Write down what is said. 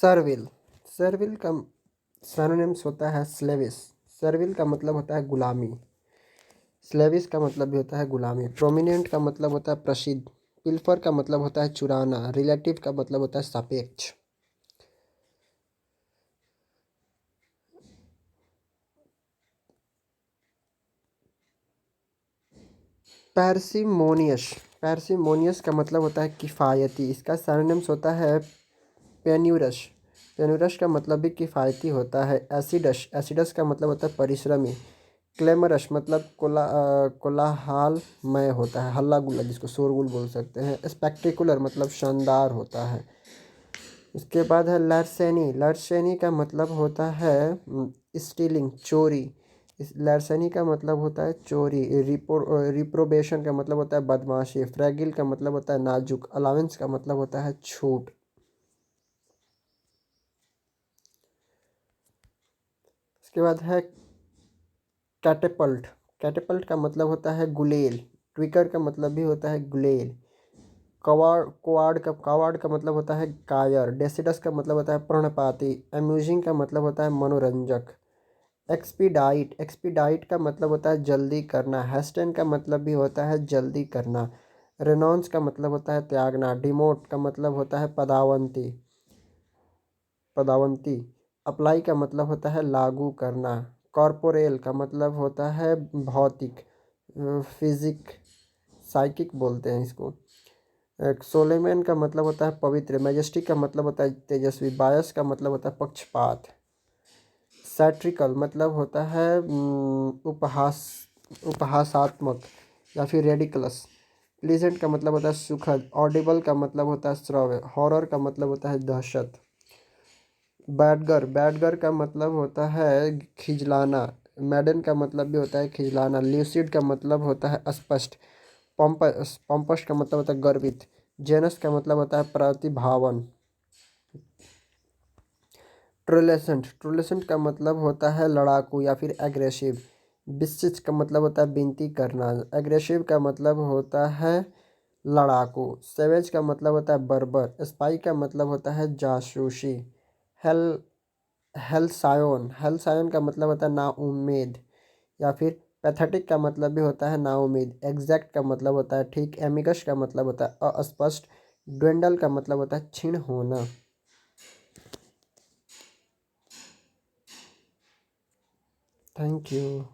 सर्विल। सर्विल का सिनोनिम्स होता है स्लेविश। सर्विल का मतलब होता है गुलामी। स्लेविश का मतलब भी होता है गुलामी। प्रोमिनेंट का मतलब होता है प्रसिद्ध। पिल्फर का मतलब होता है चुराना। रिलेटिव का मतलब होता है सापेक्ष। पैरसिमोनियस। पैरसिमोनियस का मतलब होता है किफ़ायती। इसका सिनोनिम्स होता है पेन्यूरस। पेन्यूरस का मतलब भी किफ़ायती होता है। एसिडस। एसिडस का मतलब होता है परिश्रमी। क्लेमरस मतलब कोलाहलमय होता है, हल्ला गुल्ला जिसको शोरगुल बोल सकते हैं। स्पेक्टेकुलर मतलब शानदार होता है। इसके बाद है लार्सेनी। लार्सेनी का मतलब होता है स्टीलिंग, चोरी। इस लार्सेनी का मतलब होता है चोरी। रिप्रोबेशन का मतलब होता है बदमाशी। फ्रैगिल का मतलब होता है नाजुक। अलाउंस का मतलब होता है छूट। इसके बाद है कैटेपल्ट। कैटेपल्ट का मतलब होता है गुलेल। ट्विकर का मतलब भी होता है गुलेल। कवार्ड का मतलब होता है कायर। डेसिडस का मतलब होता है प्रणपाती। अम्यूजिंग का मतलब होता है मनोरंजक। एक्सपीडाइट। एक्सपीडाइट का मतलब होता है जल्दी करना। हेस्टेन का मतलब भी होता है जल्दी करना। रेनॉन्स का मतलब होता है त्यागना। डिमोट का मतलब होता है पदावंती। पदावंती। अप्लाई का मतलब होता है लागू करना। कॉर्पोरेल का मतलब होता है भौतिक, फिजिक, साइकिक बोलते हैं इसको। सोलेमन का मतलब होता है पवित्र। मैजेस्टिक का मतलब होता है तेजस्वी। बायस का मतलब होता है पक्षपात। सैट्रिकल मतलब होता है उपहासात्मक या फिर रेडिकलस। प्लीजेंट का मतलब होता है सुखद। ऑडिबल का मतलब होता है श्रव्य। हॉरर का मतलब होता है दहशत। बैडगर। बैडगर का मतलब होता है खिजलाना। मैडन का मतलब भी होता है खिजलाना। ल्यूसिड का मतलब होता है स्पष्ट। पॉम्पस का मतलब होता है गर्वित। जेनस का मतलब होता है प्रतिभावन। ट्रोलेसेंट। ट्रोलेसेंट का मतलब होता है लड़ाकू या फिर एग्रेसिव। बिस्चिच का मतलब होता है विनती करना। एग्रेसिव का मतलब होता है लड़ाकू। सेवेज का मतलब होता है बर्बर। स्पाई का मतलब होता है जासूसी। हेल हेलसायोन। हेलसायोन का मतलब होता है नाउम्मीद या फिर पैथेटिक का मतलब भी होता है नाउम्मीद। एग्जैक्ट का मतलब होता है ठीक। एमिगस का मतलब होता है अस्पष्ट। ड्वेंडल का मतलब होता है क्षीण होना। Thank you.